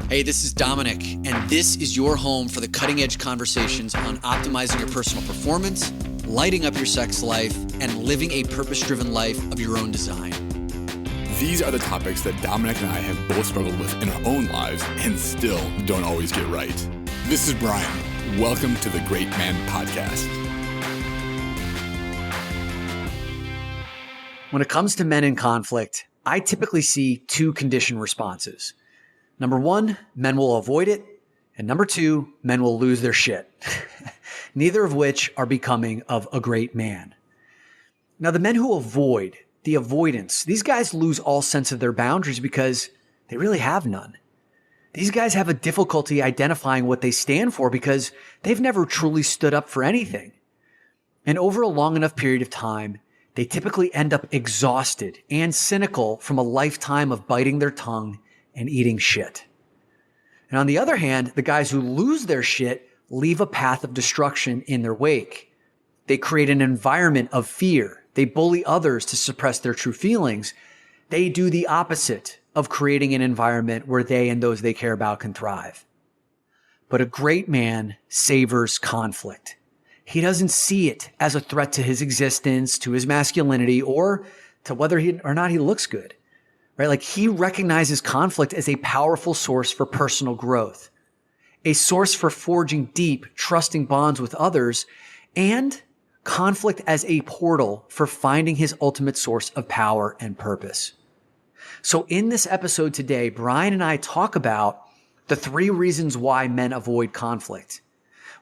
Hey, this is Dominic, and this is your home for the cutting-edge conversations on optimizing your personal performance, lighting up your sex life, and living a purpose-driven life of your own design. These are the topics that Dominic and I have both struggled with in our own lives and still don't always get right. This is Brian. Welcome to the Great Man Podcast. When it comes to men in conflict, I typically see two conditioned responses. Number one, men will avoid it. And number two, men will lose their shit. Neither of which are becoming of a great man. Now, the men who avoid, the avoidants, these guys lose all sense of their boundaries because they really have none. These guys have a difficulty identifying what they stand for because they've never truly stood up for anything. And over a long enough period of time, they typically end up exhausted and cynical from a lifetime of biting their tongue and eating shit. And on the other hand, the guys who lose their shit leave a path of destruction in their wake. They create an environment of fear. They bully others to suppress their true feelings. They do the opposite of creating an environment where they and those they care about can thrive. But a great man savors conflict. He doesn't see it as a threat to his existence, to his masculinity, or to whether or not he looks good. Right? Like, he recognizes conflict as a powerful source for personal growth, a source for forging deep, trusting bonds with others, and conflict as a portal for finding his ultimate source of power and purpose. So in this episode today, Brian and I talk about the 3 reasons why men avoid conflict.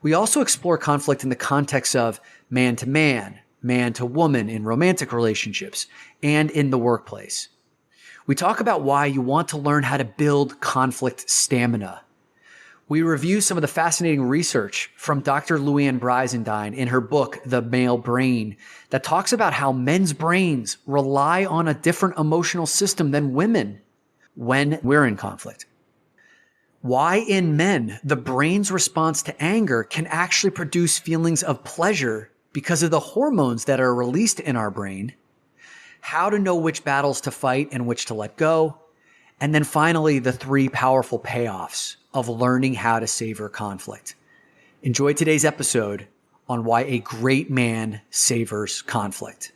We also explore conflict in the context of man to man to woman in romantic relationships, and in the workplace. We talk about why you want to learn how to build conflict stamina. We review some of the fascinating research from Dr. Louann Brizendine in her book, The Male Brain, that talks about how men's brains rely on a different emotional system than women when we're in conflict. Why in men, the brain's response to anger can actually produce feelings of pleasure because of the hormones that are released in our brain. How to know which battles to fight and which to let go. And then finally, the 3 powerful payoffs of learning how to savor conflict. Enjoy today's episode on why a great man savors conflict.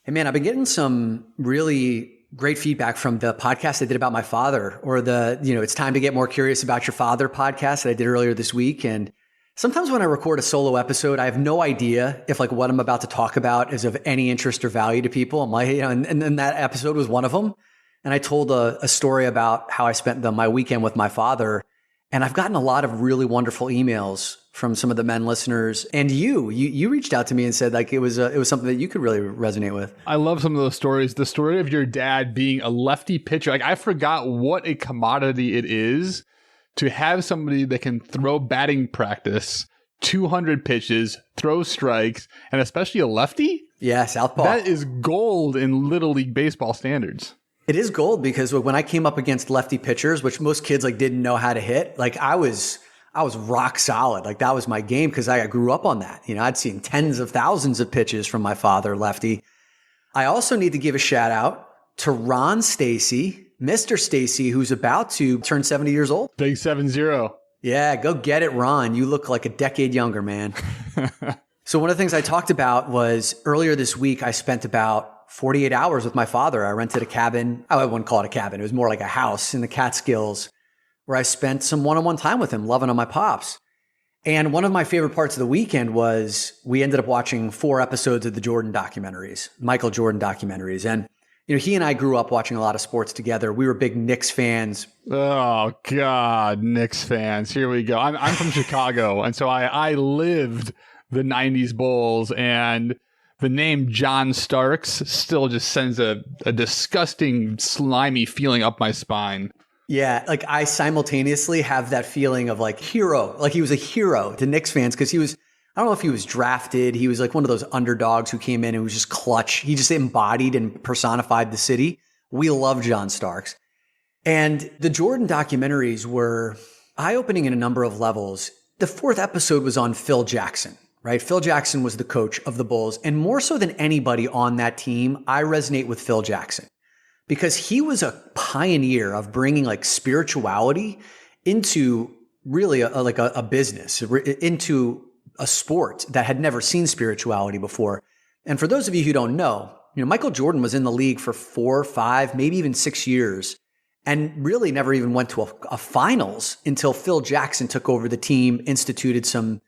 Hey man, I've been getting some really great feedback from the podcast I did about my father, or the, It's Time to Get More Curious About Your Father podcast that I did earlier this week. And sometimes when I record a solo episode, I have no idea if what I'm about to talk about is of any interest or value to people. I'm like, and that episode was one of them. And I told a story about how I spent my weekend with my father. And I've gotten a lot of really wonderful emails from some of the men listeners. And you reached out to me and said it was something that you could really resonate with. I love some of those stories. The story of your dad being a lefty pitcher. I forgot what a commodity it is to have somebody that can throw batting practice, 200 pitches, throw strikes, and especially a lefty. Yeah, southpaw. That is gold in Little League Baseball standards. It is gold because when I came up against lefty pitchers, which most kids didn't know how to hit, I was rock solid. That was my game because I grew up on that. I'd seen tens of thousands of pitches from my father, lefty. I also need to give a shout out to Ron Stacy, Mr. Stacy, who's about to turn 70 years old. Big 7-0. Yeah, go get it, Ron. You look like a decade younger, man. So one of the things I talked about was earlier this week, I spent about 48 hours with my father. I rented a cabin. I wouldn't call it a cabin. It was more like a house in the Catskills where I spent some one-on-one time with him, loving on my pops. And one of my favorite parts of the weekend was we ended up watching 4 episodes of the Michael Jordan documentaries. And he and I grew up watching a lot of sports together. We were big Knicks fans. Oh, God, Knicks fans. Here we go. I'm from Chicago, and so I lived the 90s Bulls, and the name John Starks still just sends a disgusting, slimy feeling up my spine. Yeah, I simultaneously have that feeling of hero. He was a hero to Knicks fans because he was, I don't know if he was drafted. He was one of those underdogs who came in and was just clutch. He just embodied and personified the city. We love John Starks. And the Jordan documentaries were eye-opening in a number of levels. The 4th episode was on Phil Jackson, right? Phil Jackson was the coach of the Bulls. And more so than anybody on that team, I resonate with Phil Jackson because he was a pioneer of bringing like spirituality into really a business, into a sport that had never seen spirituality before. And for those of you who don't know, Michael Jordan was in the league for 4, 5, maybe even 6 years and really never even went to a finals until Phil Jackson took over the team, instituted some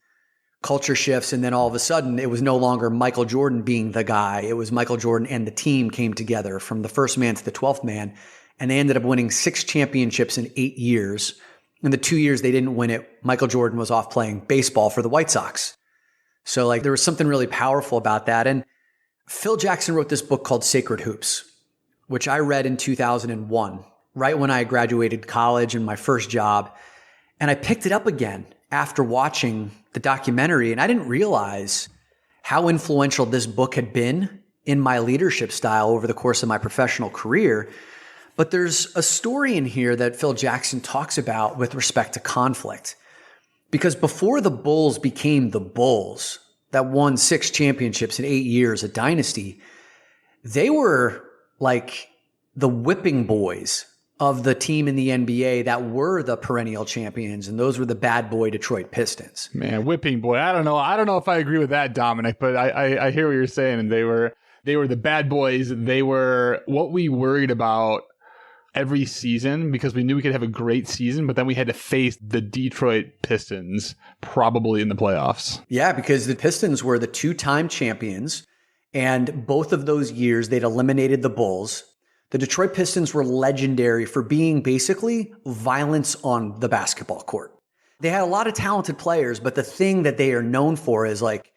culture shifts, and then all of a sudden it was no longer Michael Jordan being the guy. It was Michael Jordan and the team came together from the first man to the 12th man, and they ended up winning 6 championships in 8 years. In the 2 years they didn't win it, Michael Jordan was off playing baseball for the White Sox. So like there was something really powerful about that. And Phil Jackson wrote this book called Sacred Hoops, which I read in 2001, right when I graduated college and my first job. And I picked it up again after watching the documentary, and I didn't realize how influential this book had been in my leadership style over the course of my professional career. But there's a story in here that Phil Jackson talks about with respect to conflict. Because before the Bulls became the Bulls that won 6 championships in 8 years, a dynasty, they were like the whipping boys of the team in the NBA that were the perennial champions, and those were the bad boy Detroit Pistons. Man, whipping boy. I don't know if I agree with that, Dominic, but I hear what you're saying. And they were the bad boys. They were what we worried about every season because we knew we could have a great season, but then we had to face the Detroit Pistons probably in the playoffs. Yeah, because the Pistons were the 2-time champions, and both of those years they'd eliminated the Bulls. The Detroit Pistons were legendary for being basically violence on the basketball court. They had a lot of talented players, but the thing that they are known for is like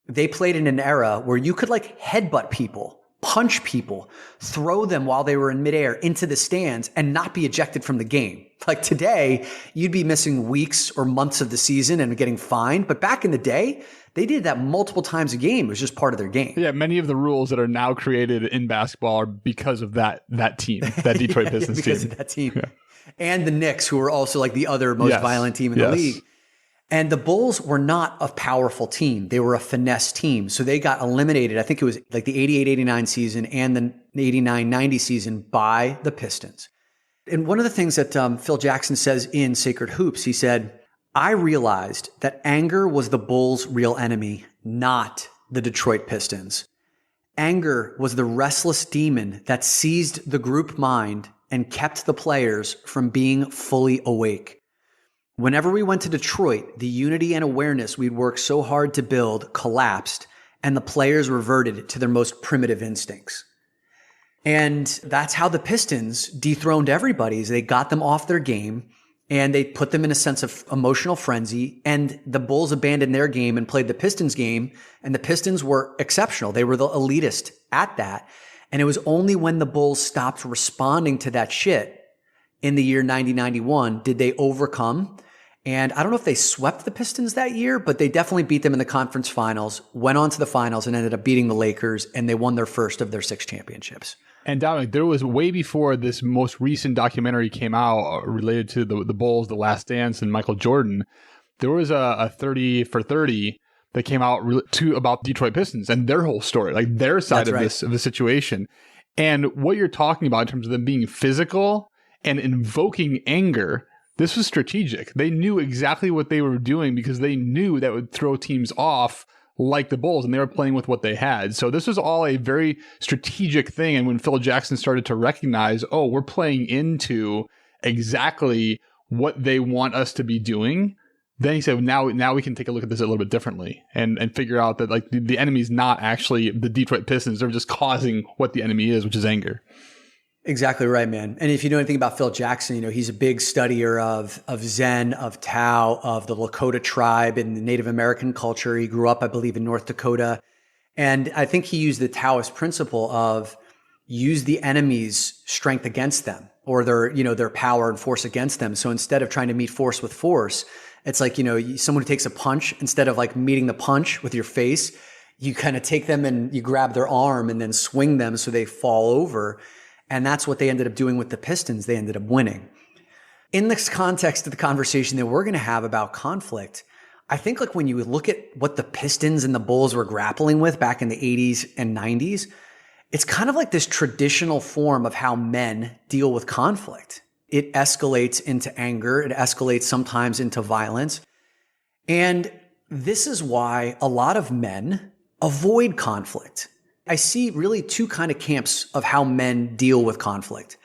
they played in an era where you could like headbutt people, punch people, throw them while they were in midair into the stands and not be ejected from the game. Like today, you'd be missing weeks or months of the season and getting fined. But back in the day, they did that multiple times a game. It was just part of their game. Yeah, many of the rules that are now created in basketball are because of that team, that Detroit Pistons because team. Of that team. Yeah. And the Knicks, who were also like the other most violent team in the league. And the Bulls were not a powerful team. They were a finesse team. So they got eliminated. I think it was like the 88-89 season and the 89-90 season by the Pistons. And one of the things that Phil Jackson says in Sacred Hoops, he said, I realized that anger was the Bulls' real enemy, not the Detroit Pistons. Anger was the restless demon that seized the group mind and kept the players from being fully awake. Whenever we went to Detroit, the unity and awareness we'd worked so hard to build collapsed, and the players reverted to their most primitive instincts. And that's how the Pistons dethroned everybody. They got them off their game, and they put them in a sense of emotional frenzy, and the Bulls abandoned their game and played the Pistons game, and the Pistons were exceptional. They were the elitist at that. And it was only when the Bulls stopped responding to that shit in the year 90-91 did they overcome. And I don't know if they swept the Pistons that year, but they definitely beat them in the conference finals, went on to the finals, and ended up beating the Lakers, and they won their first of their 6 championships. And Dominic, there was way before this most recent documentary came out related to the Bulls, The Last Dance, and Michael Jordan. There was a 30 for 30 that came out about Detroit Pistons and their whole story, like their side of the situation. And what you're talking about in terms of them being physical and invoking anger, this was strategic. They knew exactly what they were doing because they knew that would throw teams off like the Bulls, and they were playing with what they had. So this was all a very strategic thing. And when Phil Jackson started to recognize, oh, we're playing into exactly what they want us to be doing, then he said, now we can take a look at this a little bit differently and figure out that like the enemy's not actually the Detroit Pistons. They're just causing what the enemy is, which is anger. Exactly right, man. And if you know anything about Phil Jackson, he's a big studier of Zen, of Tao, of the Lakota tribe and the Native American culture. He grew up, I believe, in North Dakota. And I think he used the Taoist principle of use the enemy's strength against them or their power and force against them. So instead of trying to meet force with force, it's like, someone who takes a punch, instead of like meeting the punch with your face, you kind of take them and you grab their arm and then swing them so they fall over. And that's what they ended up doing with the Pistons. They ended up winning. In this context of the conversation that we're going to have about conflict, I think like when you look at what the Pistons and the Bulls were grappling with back in the 80s and 90s, it's kind of like this traditional form of how men deal with conflict. It escalates into anger. It escalates sometimes into violence. And this is why a lot of men avoid conflict. I see really two kind of camps of how men deal with conflict.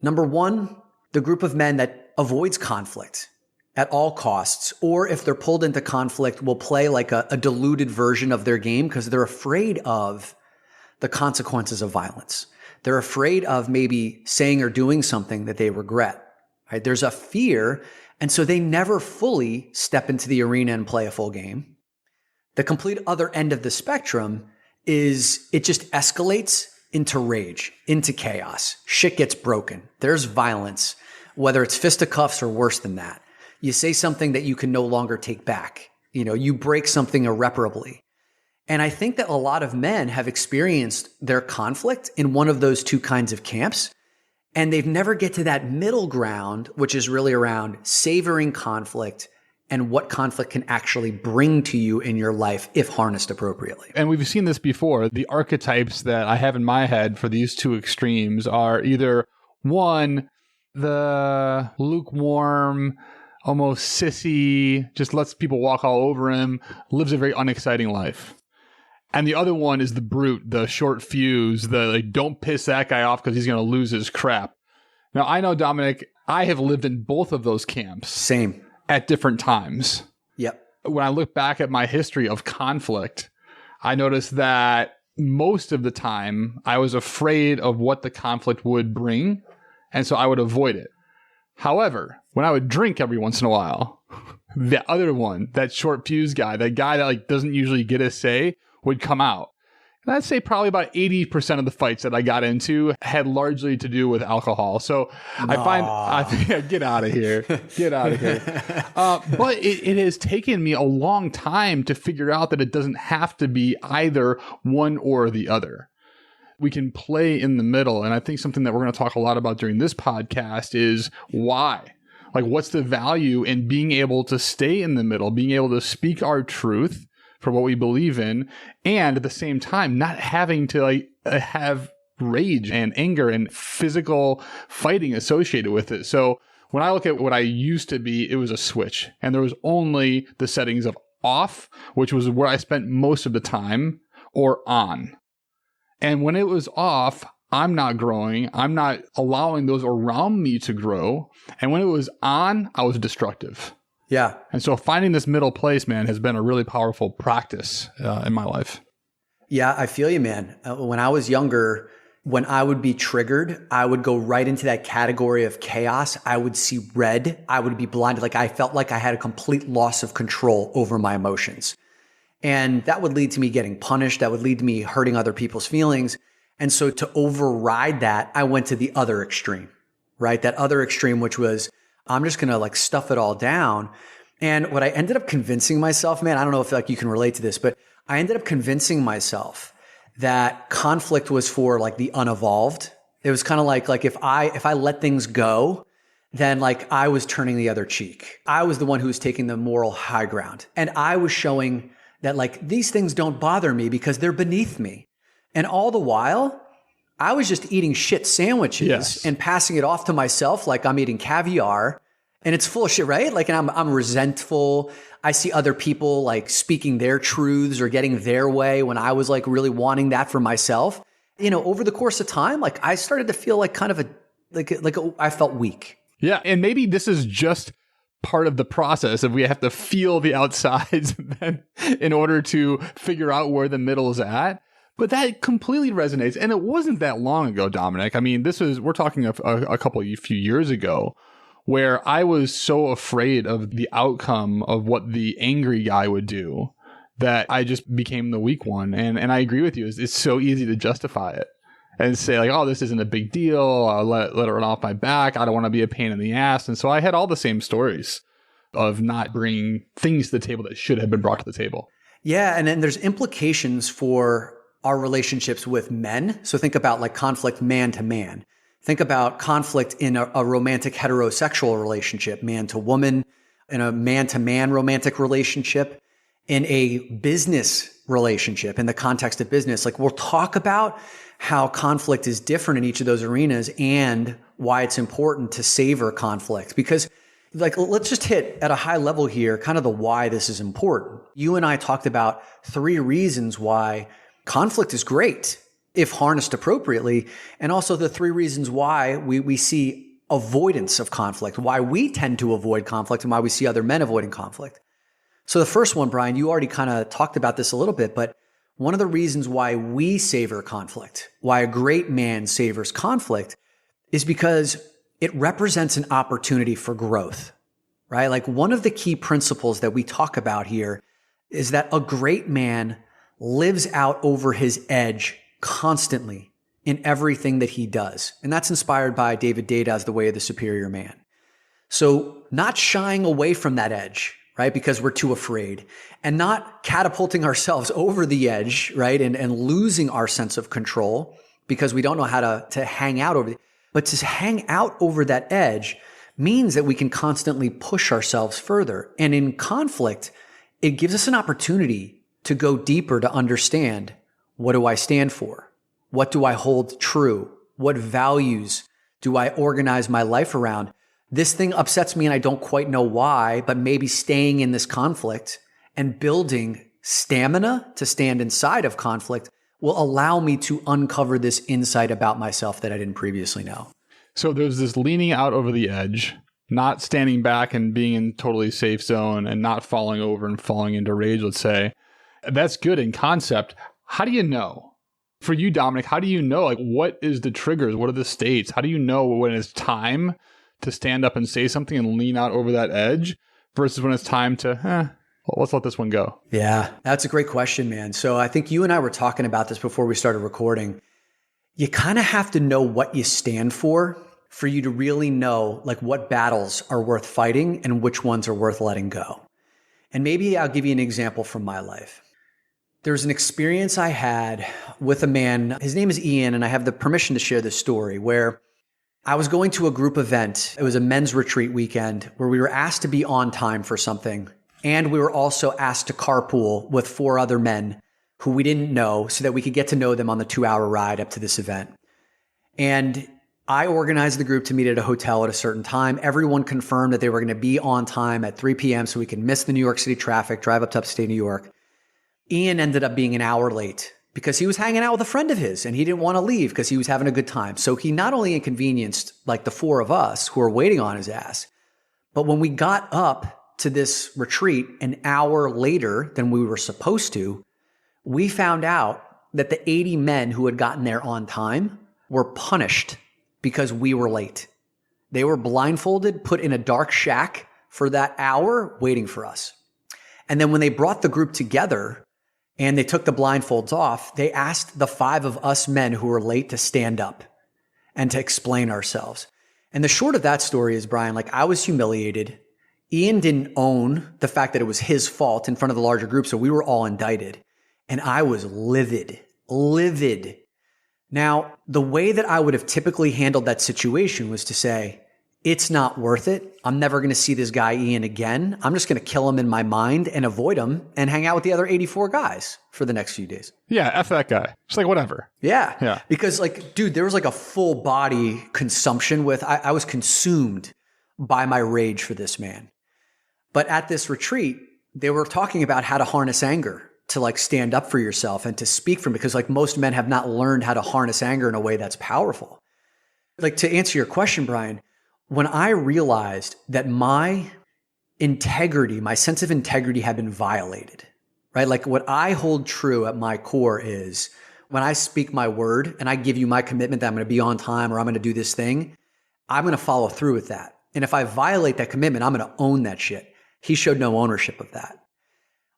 Number one, the group of men that avoids conflict at all costs, or if they're pulled into conflict, will play like a diluted version of their game because they're afraid of the consequences of violence. They're afraid of maybe saying or doing something that they regret, right? There's a fear, and so they never fully step into the arena and play a full game. The complete other end of the spectrum is it just escalates into rage, into chaos. Shit gets broken. There's violence, whether it's fisticuffs or worse than that. You say something that you can no longer take back. You break something irreparably. And I think that a lot of men have experienced their conflict in one of those two kinds of camps. And they've never get to that middle ground, which is really around savoring conflict and what conflict can actually bring to you in your life if harnessed appropriately. And we've seen this before. The archetypes that I have in my head for these two extremes are either one, the lukewarm, almost sissy, just lets people walk all over him, lives a very unexciting life. And the other one is the brute, the short fuse, the like, don't piss that guy off because he's going to lose his crap. Now, I know, Dominic, I have lived in both of those camps. Same. At different times. Yep. When I look back at my history of conflict, I noticed that most of the time I was afraid of what the conflict would bring, and so I would avoid it. However, when I would drink every once in a while, the other one, that short fuse guy, that guy that like doesn't usually get a say, would come out. And I'd say probably about 80% of the fights that I got into had largely to do with alcohol. So I think, get out of here. Get out of here. But it has taken me a long time to figure out that it doesn't have to be either one or the other. We can play in the middle. And I think something that we're going to talk a lot about during this podcast is why. Like, what's the value in being able to stay in the middle, being able to speak our truth for what we believe in, and at the same time, not having to like have rage and anger and physical fighting associated with it. So when I look at what I used to be, it was a switch, and there was only the settings of off, which was where I spent most of the time, or on. And when it was off, I'm not growing. I'm not allowing those around me to grow. And when it was on, I was destructive. Yeah. And so finding this middle place, man, has been a really powerful practice in my life. Yeah, I feel you, man. When I was younger, when I would be triggered, I would go right into that category of chaos. I would see red. I would be blinded. Like I felt like I had a complete loss of control over my emotions. And that would lead to me getting punished. That would lead to me hurting other people's feelings. And so to override that, I went to the other extreme, right? That other extreme, which was, I'm just going to like stuff it all down. And what I ended up convincing myself, man, I don't know if like you can relate to this, but I ended up convincing myself that conflict was for like the unevolved. It was kind of like if I let things go, then like I was turning the other cheek. I was the one who was taking the moral high ground. And I was showing that like these things don't bother me because they're beneath me. And all the while, I was just eating shit sandwiches and passing it off to myself like I'm eating caviar, and it's full of shit, right? Like, and I'm resentful. I see other people like speaking their truths or getting their way when I was like really wanting that for myself. Over the course of time, like I started to feel like kind of I felt weak. Yeah. And maybe this is just part of the process if we have to feel the outsides then in order to figure out where the middle is at. But that completely resonates. And it wasn't that long ago, Dominic. I mean, we're talking a few years ago, where I was so afraid of the outcome of what the angry guy would do that I just became the weak one. And I agree with you. It's so easy to justify it and say like, oh, this isn't a big deal. I'll let it run off my back. I don't want to be a pain in the ass. And so I had all the same stories of not bringing things to the table that should have been brought to the table. Yeah. And then there's implications for our relationships with men. So think about like conflict man to man. Think about conflict in a romantic heterosexual relationship, man to woman. in a man-to-man romantic relationship, in a business relationship, in the context of business. Like we'll talk about how conflict is different in each of those arenas and why it's important to savor conflict. Because like, let's just hit at a high level here, kind of the why this is important. You and I talked about 3 reasons why conflict is great if harnessed appropriately, and also the 3 reasons why we see avoidance of conflict, why we tend to avoid conflict and why we see other men avoiding conflict. So the first one, Brian, you already kind of talked about this a little bit, but one of the reasons why we savor conflict, why a great man savors conflict, is because it represents an opportunity for growth, right? Like one of the key principles that we talk about here is that a great man lives out over his edge constantly in everything that he does. And that's inspired by David Data's The Way of the Superior Man. So not shying away from that edge, right? Because we're too afraid, and not catapulting ourselves over the edge, right? And losing our sense of control because we don't know how to hang out over it. But to hang out over that edge means that we can constantly push ourselves further. And in conflict, it gives us an opportunity to go deeper, to understand, what do I stand for? What do I hold true? What values do I organize my life around? This thing upsets me and I don't quite know why, but maybe staying in this conflict and building stamina to stand inside of conflict will allow me to uncover this insight about myself that I didn't previously know. So there's this leaning out over the edge, not standing back and being in totally safe zone and not falling over and falling into rage, let's say. That's good in concept. How do you know? For you, Dominic, how do you know? Like, what is the triggers? What are the states? How do you know when it's time to stand up and say something and lean out over that edge versus when it's time to, well, let's let this one go? Yeah, that's a great question, man. So I think you and I were talking about this before we started recording. You kind of have to know what you stand for you to really know like what battles are worth fighting and which ones are worth letting go. And maybe I'll give you an example from my life. There's an experience I had with a man. His name is Ian, and I have the permission to share this story where I was going to a group event. It was a men's retreat weekend where we were asked to be on time for something. And we were also asked to carpool with 4 other men who we didn't know so that we could get to know them on the 2-hour ride up to this event. And I organized the group to meet at a hotel at a certain time. Everyone confirmed that they were going to be on time at 3 p.m. so we could miss the New York City traffic, drive up to upstate New York. Ian ended up being an hour late because he was hanging out with a friend of his and he didn't want to leave because he was having a good time. So he not only inconvenienced like the 4 of us who were waiting on his ass, but when we got up to this retreat an hour later than we were supposed to, we found out that the 80 men who had gotten there on time were punished because we were late. They were blindfolded, put in a dark shack for that hour waiting for us. And then when they brought the group together and they took the blindfolds off, they asked the 5 of us men who were late to stand up and to explain ourselves. And the short of that story is, Brian, like I was humiliated. Ian didn't own the fact that it was his fault in front of the larger group, so we were all indicted. And I was livid. Now, the way that I would have typically handled that situation was to say, it's not worth it. I'm never going to see this guy Ian again. I'm just going to kill him in my mind and avoid him and hang out with the other 84 guys for the next few days. Yeah, F that guy. Just like whatever. Yeah. Because like, dude, there was like a full body consumption with, I was consumed by my rage for this man. But at this retreat, they were talking about how to harness anger, to like stand up for yourself and to speak from, because like most men have not learned how to harness anger in a way that's powerful. Like to answer your question, Brian, when I realized that my integrity, my sense of integrity had been violated, right? Like what I hold true at my core is when I speak my word and I give you my commitment that I'm going to be on time or I'm going to do this thing, I'm going to follow through with that. And if I violate that commitment, I'm going to own that shit. He showed no ownership of that.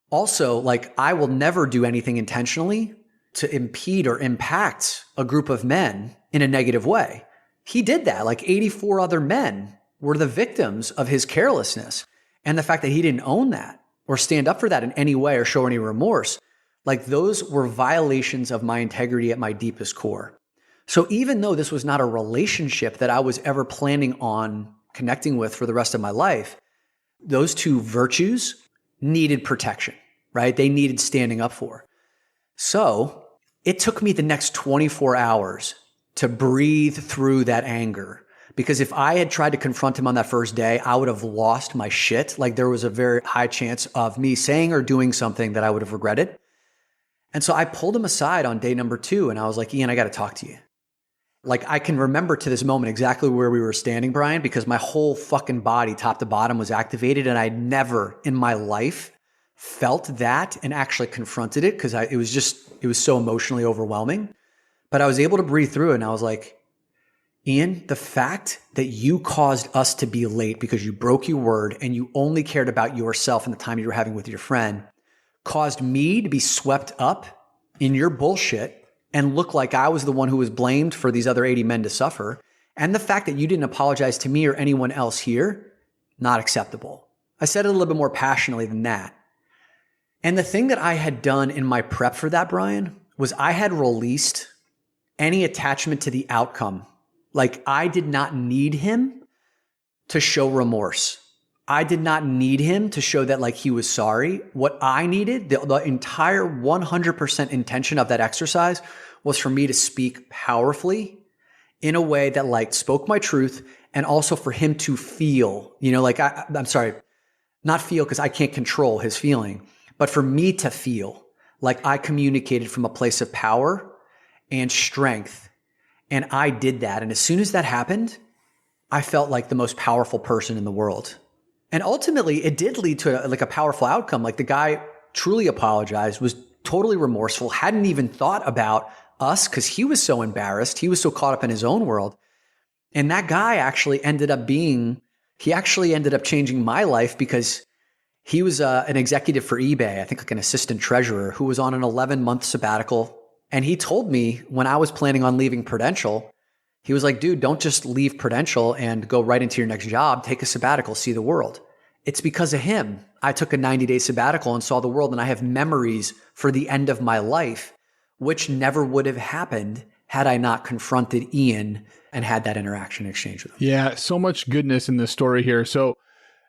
Also, like I will never do anything intentionally to impede or impact a group of men in a negative way. He did that. Like 84 other men were the victims of his carelessness. And the fact that he didn't own that or stand up for that in any way or show any remorse, like those were violations of my integrity at my deepest core. So even though this was not a relationship that I was ever planning on connecting with for the rest of my life, those two virtues needed protection, right? They needed standing up for. So it took me the next 24 hours to breathe through that anger. Because if I had tried to confront him on that first day, I would have lost my shit. Like there was a very high chance of me saying or doing something that I would have regretted. And so I pulled him aside on day number 2 and I was like, Ian, I got to talk to you. Like I can remember to this moment exactly where we were standing, Brian, because my whole fucking body, top to bottom, was activated. And I'd never in my life felt that and actually confronted it because it was so emotionally overwhelming. But I was able to breathe through it. And I was like, Ian, the fact that you caused us to be late because you broke your word and you only cared about yourself and the time you were having with your friend caused me to be swept up in your bullshit and look like I was the one who was blamed for these other 80 men to suffer. And the fact that you didn't apologize to me or anyone else here, not acceptable. I said it a little bit more passionately than that. And the thing that I had done in my prep for that, Brian, was I had released any attachment to the outcome. Like I did not need him to show remorse. I did not need him to show that like he was sorry. What I needed, the entire 100% intention of that exercise was for me to speak powerfully in a way that like spoke my truth and also for him to feel, like I'm sorry, not feel because I can't control his feeling, but for me to feel like I communicated from a place of power and strength. And I did that. And as soon as that happened, I felt like the most powerful person in the world. And ultimately, it did lead to a powerful outcome. Like the guy truly apologized, was totally remorseful, hadn't even thought about us because he was so embarrassed. He was so caught up in his own world. And that guy actually ended up changing my life because he was an executive for eBay, I think like an assistant treasurer who was on an 11-month sabbatical. And he told me when I was planning on leaving Prudential, he was like, dude, don't just leave Prudential and go right into your next job. Take a sabbatical, see the world. It's because of him. I took a 90-day sabbatical and saw the world, and I have memories for the end of my life, which never would have happened had I not confronted Ian and had that interaction exchange with him. Yeah, so much goodness in this story here. So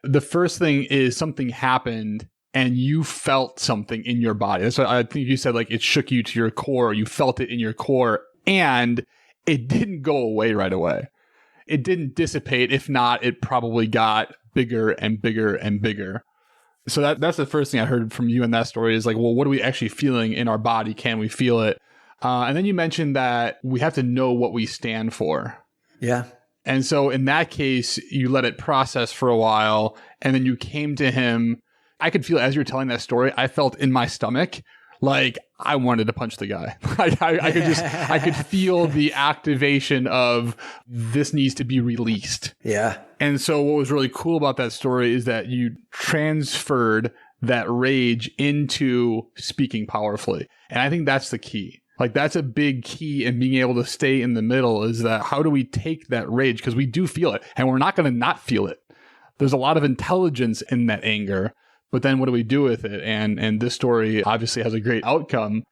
the first thing is something happened and you felt something in your body. That's what I think you said, like it shook you to your core. You felt it in your core, and it didn't go away right away. It didn't dissipate. If not, it probably got bigger and bigger and bigger. So that's the first thing I heard from you in that story is like, well, what are we actually feeling in our body? Can we feel it? And then you mentioned that we have to know what we stand for. Yeah. And so in that case, you let it process for a while, and then you came to him. I could feel as you were telling that story, I felt in my stomach like I wanted to punch the guy. I could feel the activation of this needs to be released. Yeah. And so what was really cool about that story is that you transferred that rage into speaking powerfully. And I think that's the key. Like that's a big key in being able to stay in the middle is that how do we take that rage? Because we do feel it and we're not going to not feel it. There's a lot of intelligence in that anger. But then what do we do with it? And this story obviously has a great outcome,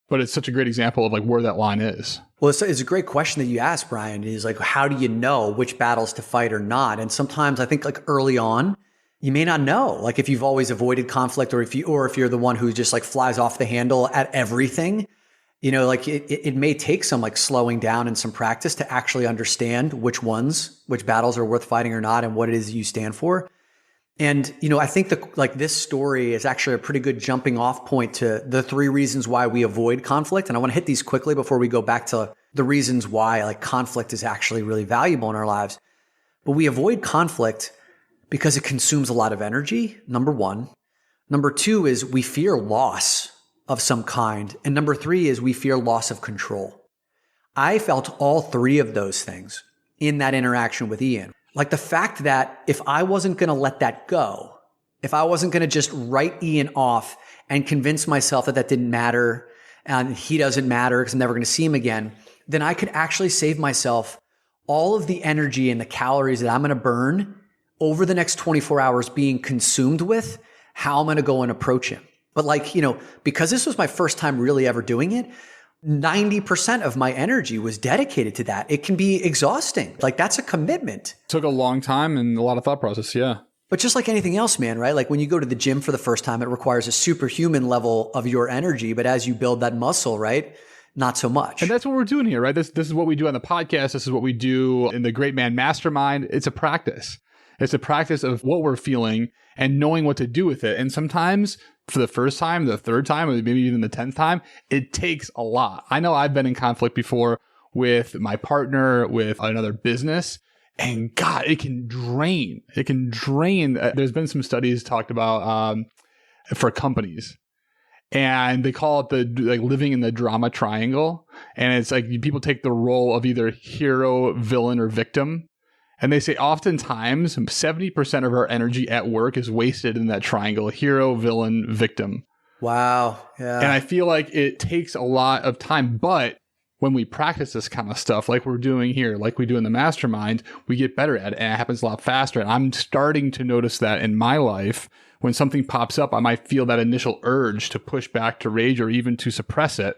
but it's such a great example of like where that line is. Well, it's a great question that you asked, Brian, is like, how do you know which battles to fight or not? And sometimes I think like early on, you may not know, like if you've always avoided conflict or if you're the one who just like flies off the handle at everything, like it may take some like slowing down and some practice to actually understand which battles are worth fighting or not and what it is you stand for. And, I think this story is actually a pretty good jumping off point to the 3 reasons why we avoid conflict. And I want to hit these quickly before we go back to the reasons why like conflict is actually really valuable in our lives. But we avoid conflict because it consumes a lot of energy, number 1. Number 2 is we fear loss of some kind. And number 3 is we fear loss of control. I felt all 3 of those things in that interaction with Ian. Like the fact that if I wasn't going to let that go, if I wasn't going to just write Ian off and convince myself that didn't matter and he doesn't matter because I'm never going to see him again, then I could actually save myself all of the energy and the calories that I'm going to burn over the next 24 hours being consumed with how I'm going to go and approach him. But because this was my first time really ever doing it, 90% of my energy was dedicated to that. It can be exhausting. Like that's a commitment. Took a long time and a lot of thought process. Yeah. But just like anything else, man, right? Like when you go to the gym for the first time, it requires a superhuman level of your energy. But as you build that muscle, right? Not so much. And that's what we're doing here, right? This is what we do on the podcast. This is what we do in the Great Man Mastermind. It's a practice. It's a practice of what we're feeling and knowing what to do with it. And sometimes for the first time, the third time, or maybe even the 10th time, it takes a lot. I know I've been in conflict before with my partner, with another business, and God, it can drain. It can drain. There's been some studies talked about for companies. And they call it the living in the drama triangle. And it's like people take the role of either hero, villain, or victim. And they say oftentimes 70% of our energy at work is wasted in that triangle: hero, villain, victim. Wow. Yeah. And I feel like it takes a lot of time. But when we practice this kind of stuff, like we're doing here, like we do in the mastermind, we get better at it, and it happens a lot faster. And I'm starting to notice that in my life. When something pops up, I might feel that initial urge to push back, to rage, or even to suppress it.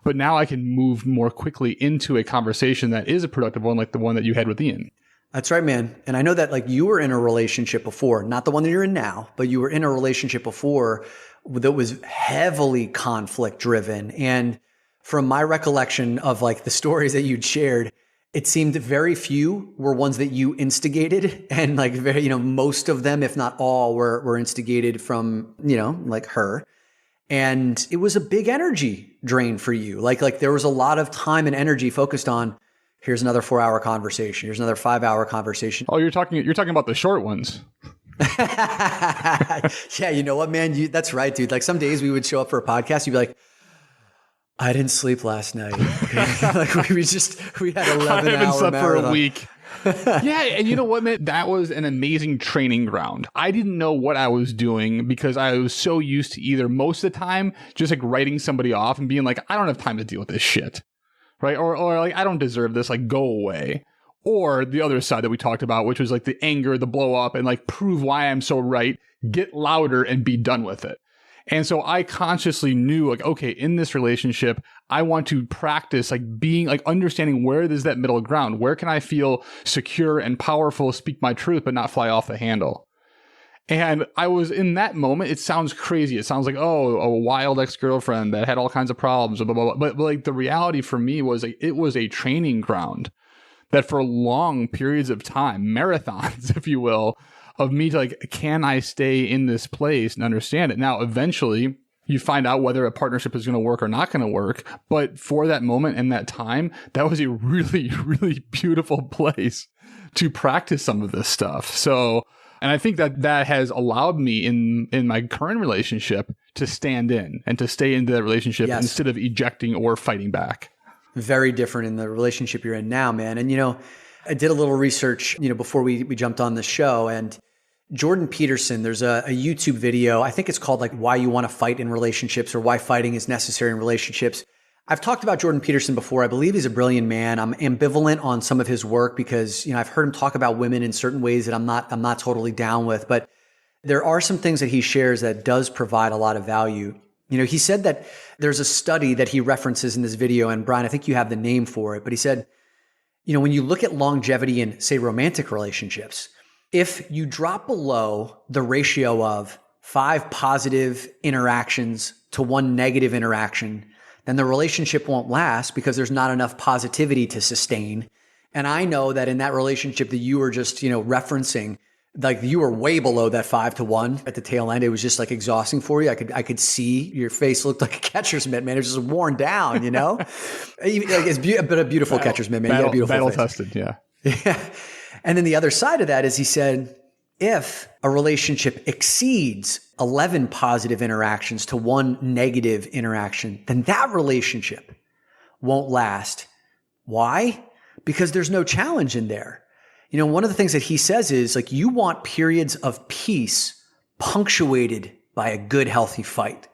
But now I can move more quickly into a conversation that is a productive one, like the one that you had with Ian. That's right, man. And I know that like you were in a relationship before, not the one that you're in now, but you were in a relationship before that was heavily conflict driven. And from my recollection of like the stories that you'd shared, it seemed very few were ones that you instigated, and like very, most of them, if not all, were instigated from, like her. And it was a big energy drain for you. Like there was a lot of time and energy focused on, here's another 4-hour conversation. Here's another 5-hour conversation. Oh, you're talking about the short ones. Yeah. You know what, man? That's right, dude. Like some days we would show up for a podcast. You'd be like, I didn't sleep last night. Like we had 11 I haven't slept marathon. for a week. Yeah. And you know what, man? That was an amazing training ground. I didn't know what I was doing because I was so used to either most of the time just like writing somebody off and being like, I don't have time to deal with this shit. Right. Or like, I don't deserve this. Like, go away. Or the other side that we talked about, which was like the anger, the blow up, and like prove why I'm so right, get louder and be done with it. And so I consciously knew like, okay, in this relationship, I want to practice like being like understanding where there's that middle ground. Where can I feel secure and powerful, speak my truth, but not fly off the handle? And I was in that moment. It sounds crazy. It sounds like, oh, a wild ex-girlfriend that had all kinds of problems, blah, blah, blah. But like the reality for me was like, it was a training ground that for long periods of time, marathons, if you will, of me to like, can I stay in this place and understand it? Now, eventually you find out whether a partnership is going to work or not going to work. But for that moment and that time, that was a really, really beautiful place to practice some of this stuff. So, and I think that has allowed me in my current relationship to stand in and to stay into that relationship instead of ejecting or fighting back. Very different in the relationship you're in now, man. And, I did a little research, before we jumped on the show, and Jordan Peterson, there's a YouTube video, I think it's called like Why You Want to Fight in Relationships, or Why Fighting is Necessary in Relationships. I've talked about Jordan Peterson before. I believe he's a brilliant man. I'm ambivalent on some of his work because, I've heard him talk about women in certain ways that I'm not totally down with, but there are some things that he shares that does provide a lot of value. He said that there's a study that he references in this video, and Brian, I think you have the name for it, but he said, when you look at longevity in, say, romantic relationships, if you drop below the ratio of 5 positive interactions to 1 negative interaction, then the relationship won't last because there's not enough positivity to sustain. And I know that in that relationship that you were just, referencing, like you were way below that 5-1 at the tail end. It was just like exhausting for you. I could see your face looked like a catcher's mitt, man. It was just worn down, It's but a beautiful catcher's mitt, man. You got a beautiful battle face. Tested, yeah. Yeah. And then the other side of that is he said, if a relationship exceeds 11 positive interactions to 1 negative interaction, then that relationship won't last. Why? Because there's no challenge in there. One of the things that he says is like, you want periods of peace punctuated by a good, healthy fight,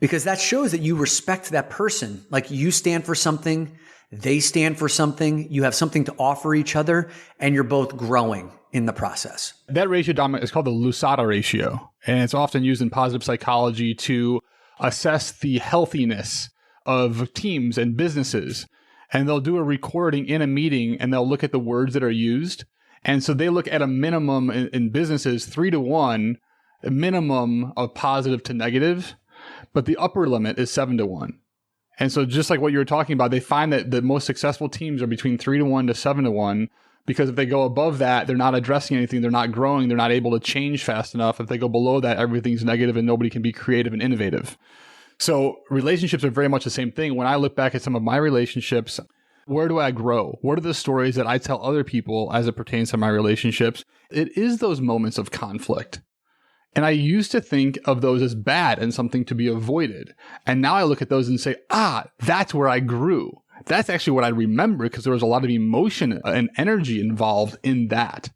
because that shows that you respect that person. Like you stand for something, they stand for something, you have something to offer each other, and you're both growing in the process. That ratio, Dom, is called the lusada ratio, and it's often used in positive psychology to assess the healthiness of teams and businesses. And they'll do a recording in a meeting, and they'll look at the words that are used, And so they look at a minimum in businesses 3-to-1, a minimum of positive to negative, but the upper limit is 7-to-1. And so just like what you were talking about, they find that the most successful teams are between 3-to-1 to 7-to-1, because if they go above that, they're not addressing anything, they're not growing, they're not able to change fast enough. If they go below that, everything's negative and nobody can be creative and innovative. So relationships are very much the same thing. When I look back at some of my relationships, where do I grow? What are the stories that I tell other people as it pertains to my relationships? It is those moments of conflict. And I used to think of those as bad and something to be avoided. And now I look at those and say, that's where I grew. That's actually what I remember, because there was a lot of emotion and energy involved in that.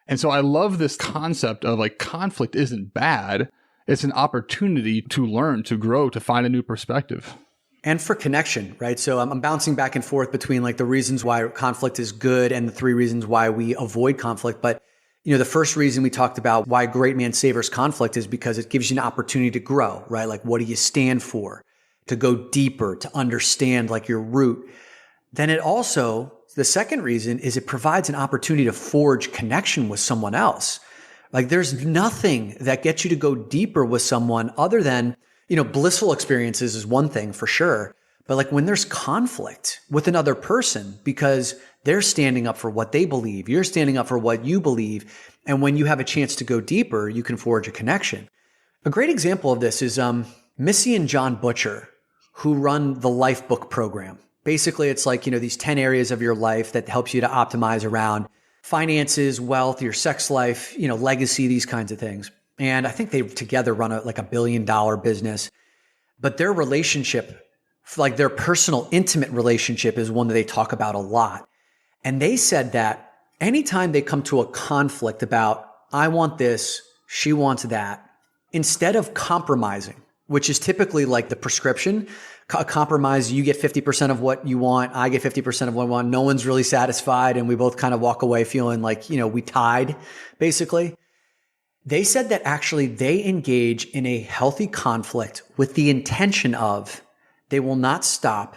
And so I love this concept of like conflict isn't bad. It's an opportunity to learn, to grow, to find a new perspective. And for connection, right? So I'm bouncing back and forth between like the reasons why conflict is good and the 3 reasons why we avoid conflict. But the first reason we talked about why a great man savors conflict is because it gives you an opportunity to grow, right? Like, what do you stand for? To go deeper, to understand like your root. Then it also, the second reason is it provides an opportunity to forge connection with someone else. Like, there's nothing that gets you to go deeper with someone other than, blissful experiences is one thing for sure. But like when there's conflict with another person because they're standing up for what they believe, you're standing up for what you believe. And when you have a chance to go deeper, you can forge a connection. A great example of this is Missy and John Butcher, who run the Life Book program. Basically, it's like, these 10 areas of your life that helps you to optimize around finances, wealth, your sex life, legacy, these kinds of things. And I think they together run a $1 billion business. But their relationship, like their personal, intimate relationship, is one that they talk about a lot. And they said that anytime they come to a conflict about, I want this, she wants that, instead of compromising, which is typically like the prescription, a compromise, you get 50% of what you want, I get 50% of what I want, no one's really satisfied, and we both kind of walk away feeling like, we tied, basically. They said that actually they engage in a healthy conflict with the intention of they will not stop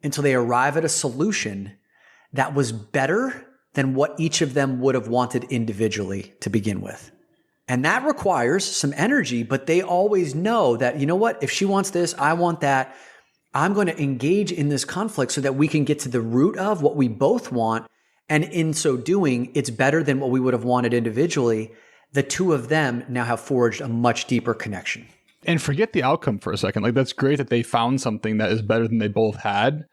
until they arrive at a solution that was better than what each of them would have wanted individually to begin with. And that requires some energy, but they always know that, if she wants this, I want that. I'm going to engage in this conflict so that we can get to the root of what we both want. And in so doing, it's better than what we would have wanted individually. The two of them now have forged a much deeper connection. And forget the outcome for a second. Like, that's great that they found something that is better than they both had.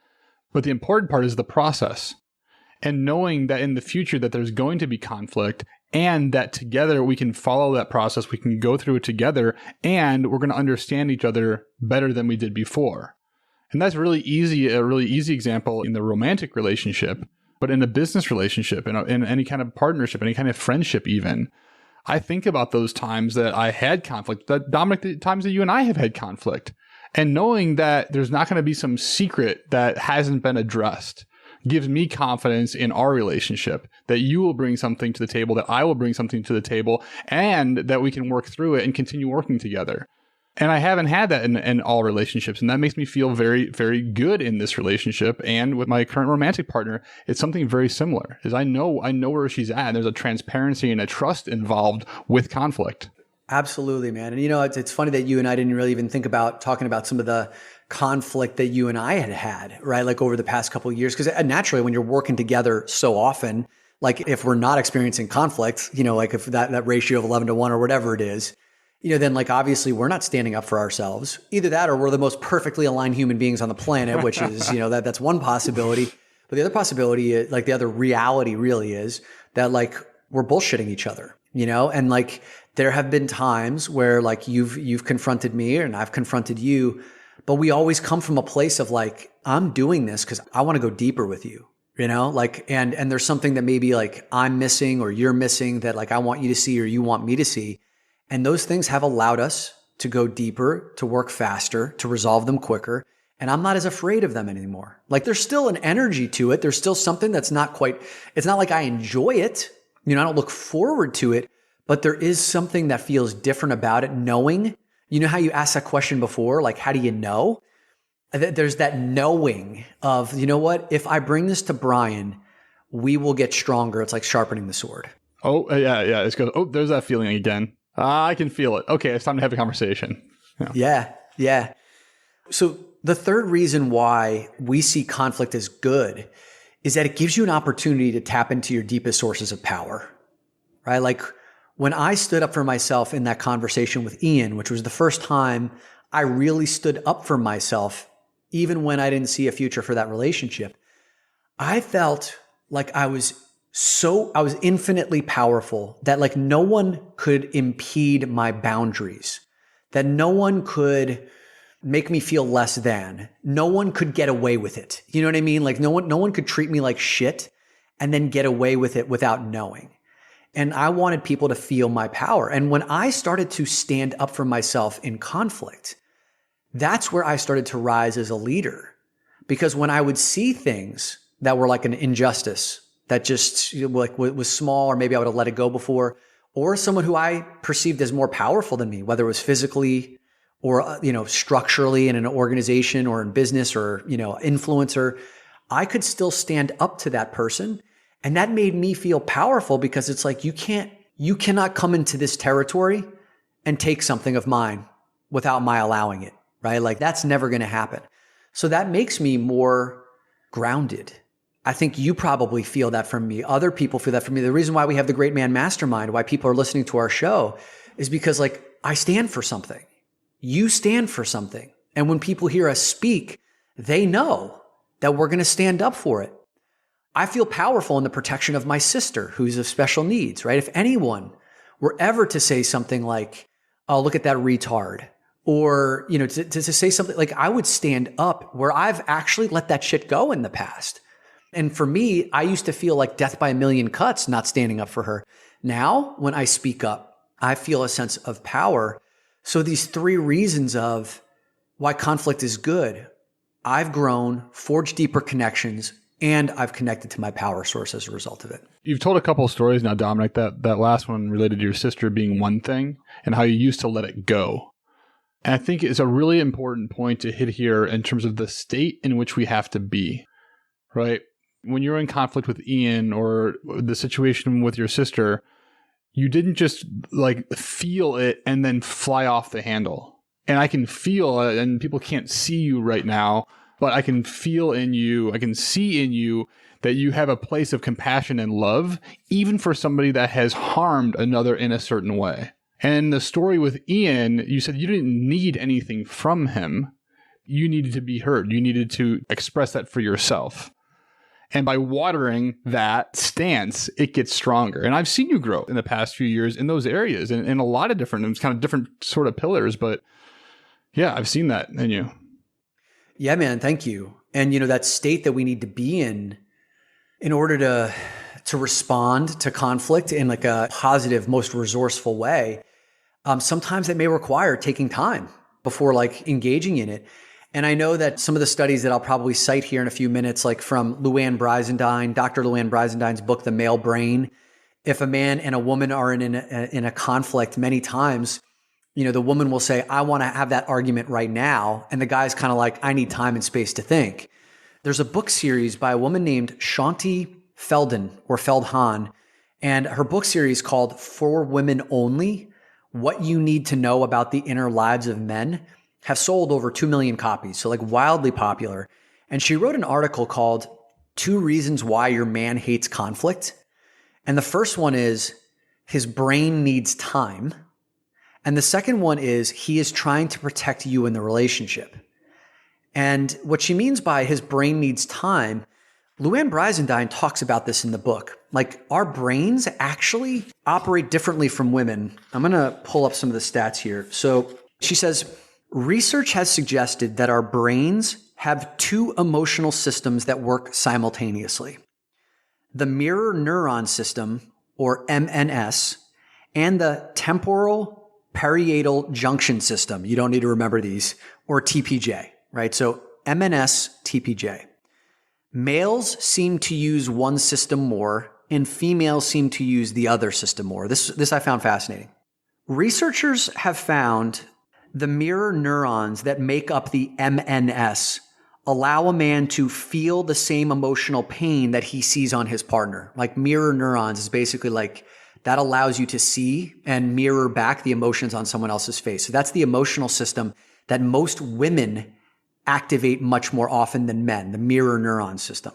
But the important part is the process. And knowing that in the future that there's going to be conflict, and that together we can follow that process, we can go through it together, and we're going to understand each other better than we did before. And that's really easy, a really easy example in the romantic relationship, but in a business relationship, in any kind of partnership, any kind of friendship even. I think about those times that I had conflict, that Dominic, the times that you and I have had conflict, and knowing that there's not going to be some secret that hasn't been addressed gives me confidence in our relationship, that you will bring something to the table, that I will bring something to the table, and that we can work through it and continue working together. And I haven't had that in all relationships. And that makes me feel very, very good in this relationship. And with my current romantic partner, it's something very similar. Is I know where she's at. And there's a transparency and a trust involved with conflict. Absolutely, man. And it's funny that you and I didn't really even think about talking about some of the conflict that you and I had, right? Like over the past couple of years, because naturally when you're working together so often, like if we're not experiencing conflict, like if that ratio of 11-to-1 or whatever it is, then like obviously we're not standing up for ourselves. Either that or we're the most perfectly aligned human beings on the planet, which is, that's one possibility. But the other possibility, like the other reality really is that like we're bullshitting each other, and like there have been times where like you've confronted me and I've confronted you, but we always come from a place of like, I'm doing this because I want to go deeper with you, like, and there's something that maybe like I'm missing or you're missing that like I want you to see or you want me to see. And those things have allowed us to go deeper, to work faster, to resolve them quicker. And I'm not as afraid of them anymore. Like there's still an energy to it. There's still something that's not quite, it's not like I enjoy it. I don't look forward to it, but there is something that feels different about it, knowing, how you asked that question before, like, how do you know? There's that knowing of, what, if I bring this to Brian, we will get stronger. It's like sharpening the sword. Oh, yeah. It's good. Oh, there's that feeling again. I can feel it. Okay, it's time to have a conversation. Yeah. So the third reason why we see conflict as good is that it gives you an opportunity to tap into your deepest sources of power, right? Like when I stood up for myself in that conversation with Ian, which was the first time I really stood up for myself, even when I didn't see a future for that relationship, I felt like I was infinitely powerful, that like no one could impede my boundaries, that no one could make me feel less than. No one could get away with it. You know what I mean? Like no one could treat me like shit and then get away with it without knowing. And I wanted people to feel my power. And when I started to stand up for myself in conflict, that's where I started to rise as a leader. Because when I would see things that were like an injustice that just like was small, or maybe I would have let it go before, or someone who I perceived as more powerful than me, whether it was physically or, structurally in an organization or in business or, influencer, I could still stand up to that person. And that made me feel powerful because it's like, you cannot come into this territory and take something of mine without my allowing it, right? Like that's never going to happen. So that makes me more grounded. I think you probably feel that from me. Other people feel that from me. The reason why we have the Great Man Mastermind, why people are listening to our show, is because like I stand for something. You stand for something. And when people hear us speak, they know that we're going to stand up for it. I feel powerful in the protection of my sister who's of special needs, right? If anyone were ever to say something like, oh, look at that retard, or, to say something like, I would stand up where I've actually let that shit go in the past. And for me, I used to feel like death by a million cuts not standing up for her. Now, when I speak up, I feel a sense of power. So these three reasons of why conflict is good: I've grown, forged deeper connections, and I've connected to my power source as a result of it. You've told a couple of stories now, Dominic, that last one related to your sister being one thing and how you used to let it go. And I think it's a really important point to hit here in terms of the state in which we have to be, right? When you're in conflict with Ian or the situation with your sister, you didn't just like feel it and then fly off the handle. And I can feel it, and people can't see you right now, but I can feel in you, I can see in you that you have a place of compassion and love, even for somebody that has harmed another in a certain way. And in the story with Ian, you said you didn't need anything from him. You needed to be heard. You needed to express that for yourself. And by watering that stance, it gets stronger. And I've seen you grow in the past few years in those areas, and in a lot of different, kind of different sort of pillars. But yeah, I've seen that in you. Yeah, man. Thank you. And that state that we need to be in order to respond to conflict in like a positive, most resourceful way. Sometimes it may require taking time before like engaging in it. And I know that some of the studies that I'll probably cite here in a few minutes, like from Dr. Luann Brisendine's book, The Male Brain, if a man and a woman are in a conflict, many times, the woman will say, I want to have that argument right now. And the guy's kind of like, I need time and space to think. There's a book series by a woman named Shanti Feldhahn, and her book series called For Women Only: What You Need to Know About the Inner Lives of Men have sold over 2 million copies. So like wildly popular. And she wrote an article called 2 Reasons Why Your Man Hates Conflict. And the first one is his brain needs time. And the second one is he is trying to protect you in the relationship. And what she means by his brain needs time, Luann Brisendine talks about this in the book. Like our brains actually operate differently from women. I'm going to pull up some of the stats here. So she says, research has suggested that our brains have 2 emotional systems that work simultaneously: the mirror neuron system, or MNS, and the temporal parietal junction system. You don't need to remember these, or TPJ, right? So MNS, TPJ. Males seem to use one system more, and females seem to use the other system more. This I found fascinating. Researchers have found the mirror neurons that make up the MNS allow a man to feel the same emotional pain that he sees on his partner. Like mirror neurons is basically like that allows you to see and mirror back the emotions on someone else's face. So that's the emotional system that most women activate much more often than men, the mirror neuron system.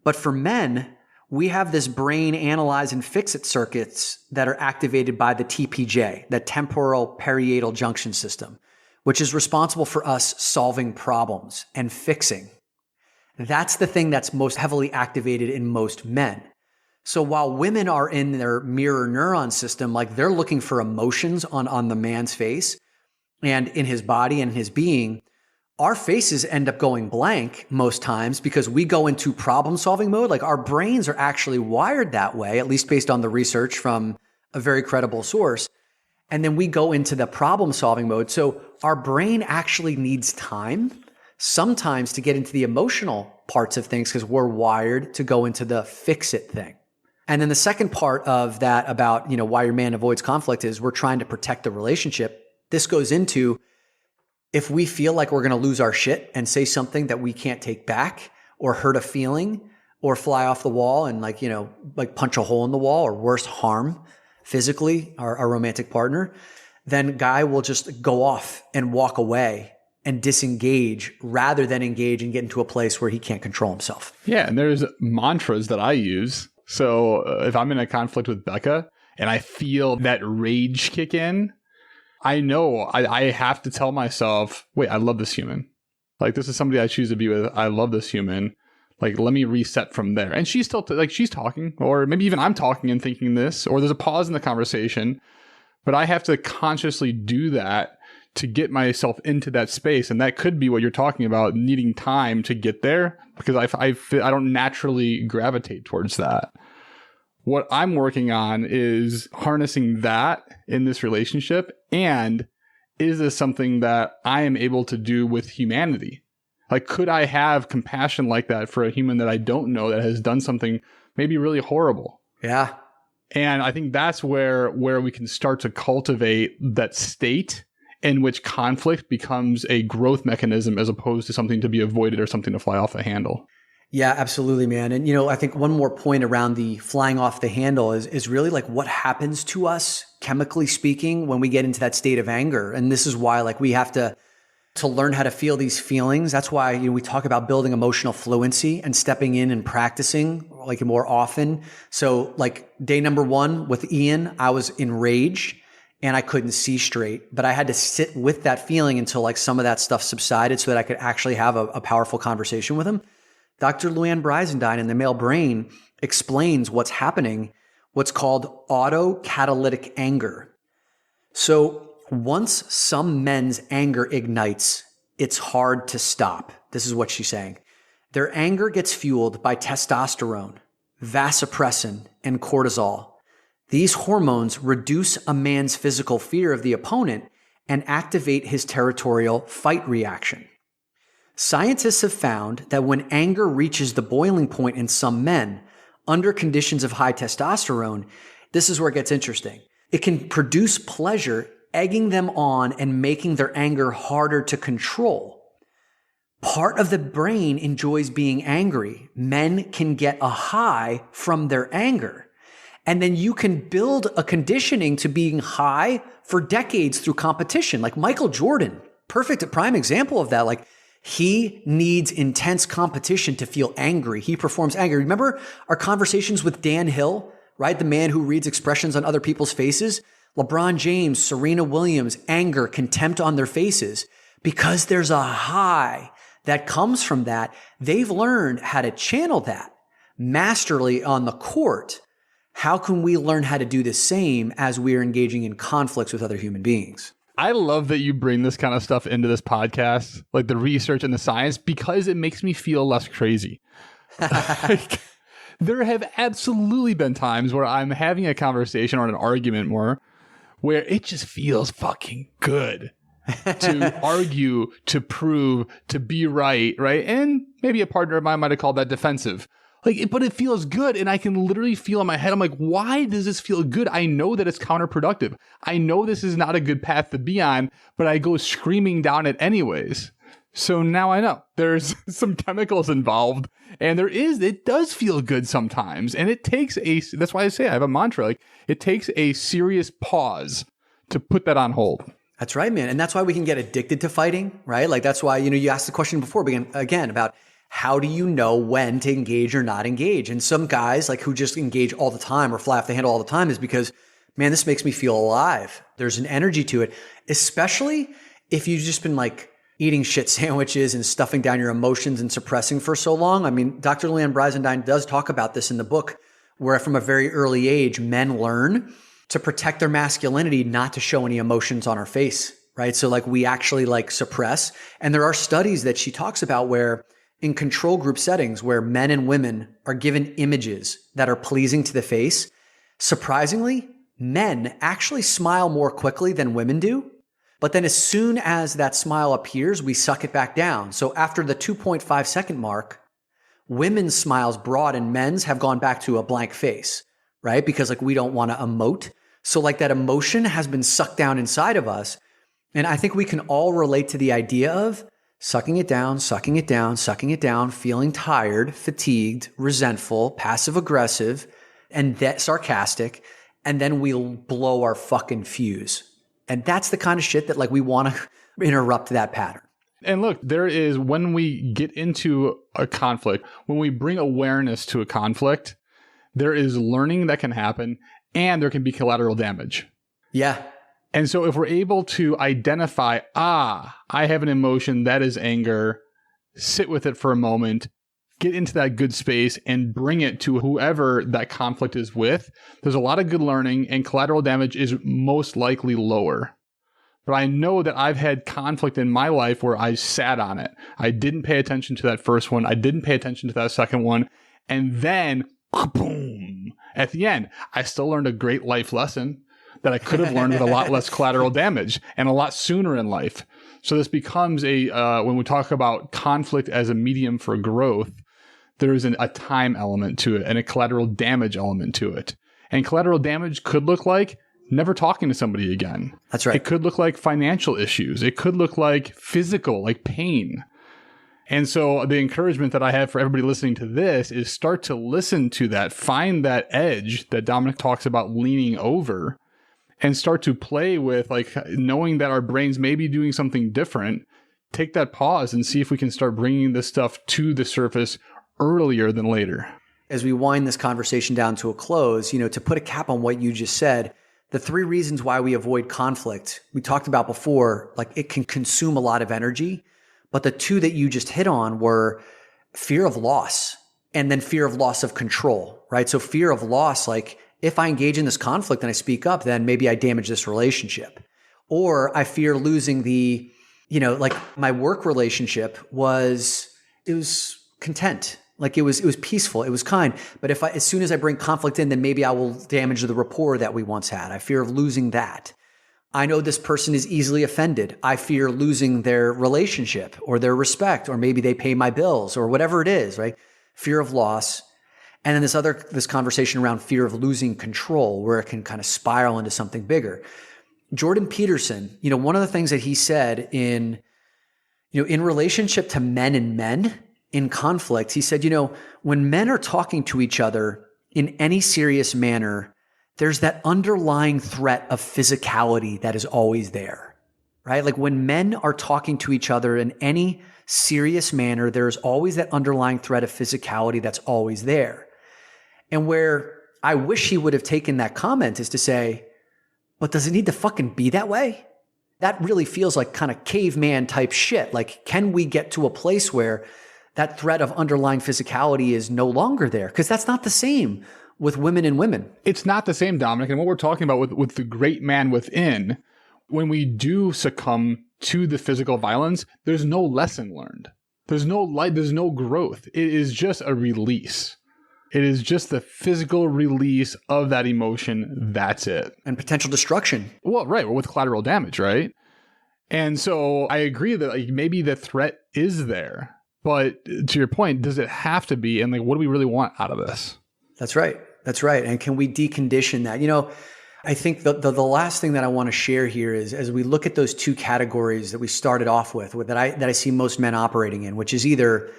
But for men, we have this brain analyze and fix it circuits that are activated by the TPJ, the temporal parietal junction system, which is responsible for us solving problems and fixing. That's the thing that's most heavily activated in most men. So while women are in their mirror neuron system, like they're looking for emotions on the man's face and in his body and his being, our faces end up going blank most times because we go into problem solving mode. Like our brains are actually wired that way, at least based on the research from a very credible source. And then we go into the problem solving mode. So our brain actually needs time sometimes to get into the emotional parts of things because we're wired to go into the fix it thing. And then the second part of that about, why your man avoids conflict is we're trying to protect the relationship. This goes into if we feel like we're going to lose our shit and say something that we can't take back or hurt a feeling or fly off the wall and like punch a hole in the wall or worse, harm physically our romantic partner, then guy will just go off and walk away and disengage rather than engage and get into a place where he can't control himself. Yeah. And there's mantras that I use. So if I'm in a conflict with Becca and I feel that rage kick in, I know I have to tell myself, wait, I love this human. Like, this is somebody I choose to be with. I love this human. Like, let me reset from there. And she's still she's talking, or maybe even I'm talking and thinking this, or there's a pause in the conversation, but I have to consciously do that to get myself into that space. And that could be what you're talking about, needing time to get there, because I don't naturally gravitate towards that. What I'm working on is harnessing that in this relationship. And is this something that I am able to do with humanity? Like, could I have compassion like that for a human that I don't know that has done something maybe really horrible? Yeah. And I think that's where we can start to cultivate that state in which conflict becomes a growth mechanism as opposed to something to be avoided or something to fly off the handle. Yeah, absolutely, man. And, I think one more point around the flying off the handle is really like what happens to us, chemically speaking, when we get into that state of anger. And this is why we have to learn how to feel these feelings. That's why we talk about building emotional fluency and stepping in and practicing more often. So day number 1 with Ian, I was enraged and I couldn't see straight, but I had to sit with that feeling until some of that stuff subsided so that I could actually have a powerful conversation with him. Dr. Luann Brizendine in The Male Brain explains what's happening, what's called autocatalytic anger. So once some men's anger ignites, it's hard to stop. This is what she's saying. Their anger gets fueled by testosterone, vasopressin, and cortisol. These hormones reduce a man's physical fear of the opponent and activate his territorial fight reaction. Scientists have found that when anger reaches the boiling point in some men, under conditions of high testosterone, this is where it gets interesting. It can produce pleasure, egging them on and making their anger harder to control. Part of the brain enjoys being angry. Men can get a high from their anger. And then you can build a conditioning to being high for decades through competition. Like Michael Jordan, perfect prime example of that. He needs intense competition to feel angry. He performs angry. Remember our conversations with Dan Hill, right? The man who reads expressions on other people's faces. LeBron James, Serena Williams, anger, contempt on their faces. Because there's a high that comes from that. They've learned how to channel that masterly on the court. How can we learn how to do the same as we are engaging in conflicts with other human beings? I love that you bring this kind of stuff into this podcast, like the research and the science, because it makes me feel less crazy. There have absolutely been times where I'm having a conversation or an argument where it just feels fucking good to argue, to prove, to be right? And maybe a partner of mine might have called that defensive. But it feels good, and I can literally feel in my head, I'm like, why does this feel good? I know that it's counterproductive. I know this is not a good path to be on, but I go screaming down it anyways. So now I know there's some chemicals involved, and it does feel good sometimes. And it takes that's why I say I have a mantra, like it takes a serious pause to put that on hold. That's right, man. And that's why we can get addicted to fighting, right? Like that's why, you asked the question before again about how do you know when to engage or not engage? And some guys like who just engage all the time or fly off the handle all the time is because, man, this makes me feel alive. There's an energy to it, especially if you've just been like eating shit sandwiches and stuffing down your emotions and suppressing for so long. I mean, Dr. Leanne Brizendine does talk about this in the book, where from a very early age, men learn to protect their masculinity, not to show any emotions on our face, right? So like we actually like suppress. And there are studies that she talks about where in control group settings where men and women are given images that are pleasing to the face, surprisingly, men actually smile more quickly than women do. But then as soon as that smile appears, we suck it back down. So after the 2.5 second mark, women's smiles broaden, men's have gone back to a blank face, right? Because like we don't want to emote. So like that emotion has been sucked down inside of us. And I think we can all relate to the idea of sucking it down, sucking it down, sucking it down, feeling tired, fatigued, resentful, passive aggressive, and sarcastic. And then we'll blow our fucking fuse. And that's the kind of shit that like we want to interrupt that pattern. And look, there is, when we get into a conflict, when we bring awareness to a conflict, there is learning that can happen and there can be collateral damage. Yeah. And so if we're able to identify, I have an emotion that is anger, sit with it for a moment, get into that good space and bring it to whoever that conflict is with, there's a lot of good learning and collateral damage is most likely lower. But I know that I've had conflict in my life where I sat on it. I didn't pay attention to that first one. I didn't pay attention to that second one. And then, boom, at the end, I still learned a great life lesson that I could have learned with a lot less collateral damage and a lot sooner in life. So this becomes when we talk about conflict as a medium for growth, there is a time element to it and a collateral damage element to it. And collateral damage could look like never talking to somebody again. That's right. It could look like financial issues. It could look like physical, like pain. And so the encouragement that I have for everybody listening to this is start to listen to that, find that edge that Dominic talks about leaning over, and start to play with like knowing that our brains may be doing something different. Take that pause and see if we can start bringing this stuff to the surface earlier than later. As we wind this conversation down to a close, to put a cap on what you just said, the 3 reasons why we avoid conflict, we talked about before, like it can consume a lot of energy, but the 2 that you just hit on were fear of loss and then fear of loss of control, right? So fear of loss, like if I engage in this conflict and I speak up, then maybe I damage this relationship. Or I fear losing like my work relationship was content. Like it was peaceful. It was kind. But as soon as I bring conflict in, then maybe I will damage the rapport that we once had. I fear of losing that. I know this person is easily offended. I fear losing their relationship or their respect, or maybe they pay my bills or whatever it is, right? Fear of loss. And then this conversation around fear of losing control, where it can kind of spiral into something bigger. Jordan Peterson, one of the things that he said in relationship to men and men, in conflict, he said, when men are talking to each other in any serious manner, there's that underlying threat of physicality that is always there, right? Like when men are talking to each other in any serious manner, there's always that underlying threat of physicality that's always there. And where I wish he would have taken that comment is to say, but does it need to fucking be that way? That really feels like kind of caveman type shit. Like, can we get to a place where that threat of underlying physicality is no longer there? Because that's not the same with women and women. It's not the same, Dominic. And what we're talking about with the great man within, when we do succumb to the physical violence, there's no lesson learned. There's no light, there's no growth. It is just a release. It is just the physical release of that emotion. That's it. And potential destruction. Well, right. With collateral damage, right? And so I agree that like maybe the threat is there. But to your point, does it have to be? And like, what do we really want out of this? That's right. That's right. And can we decondition that? I think the last thing that I want to share here is, as we look at those two categories that we started off with that I see most men operating in, which is either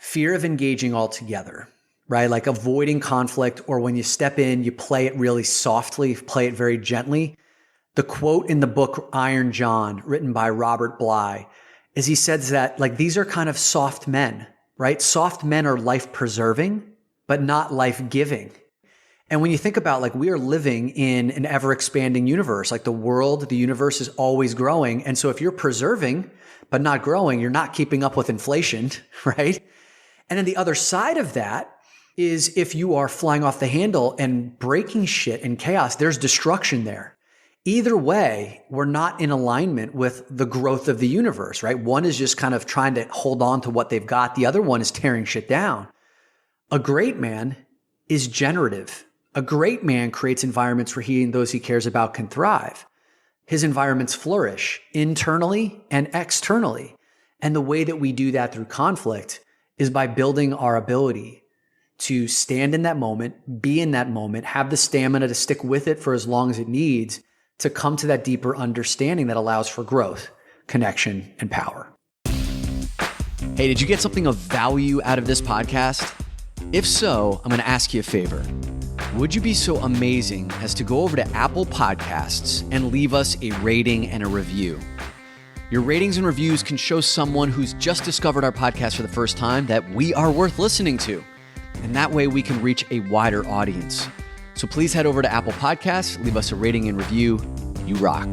fear of engaging altogether, right? Like avoiding conflict, or when you step in, you play it really softly, play it very gently. The quote in the book Iron John, written by Robert Bly, is he says that like these are kind of soft men, right? Soft men are life preserving, but not life giving. And when you think about like we are living in an ever expanding universe, like the world, the universe is always growing. And so if you're preserving, but not growing, you're not keeping up with inflation, right? And then the other side of that is if you are flying off the handle and breaking shit in chaos, there's destruction there. Either way, we're not in alignment with the growth of the universe, right? One is just kind of trying to hold on to what they've got. The other one is tearing shit down. A great man is generative. A great man creates environments where he and those he cares about can thrive. His environments flourish internally and externally. And the way that we do that through conflict is by building our ability to stand in that moment, be in that moment, have the stamina to stick with it for as long as it needs to come to that deeper understanding that allows for growth, connection, and power. Hey, did you get something of value out of this podcast? If so, I'm going to ask you a favor. Would you be so amazing as to go over to Apple Podcasts and leave us a rating and a review? Your ratings and reviews can show someone who's just discovered our podcast for the first time that we are worth listening to. And that way we can reach a wider audience. So please head over to Apple Podcasts, leave us a rating and review. You rock.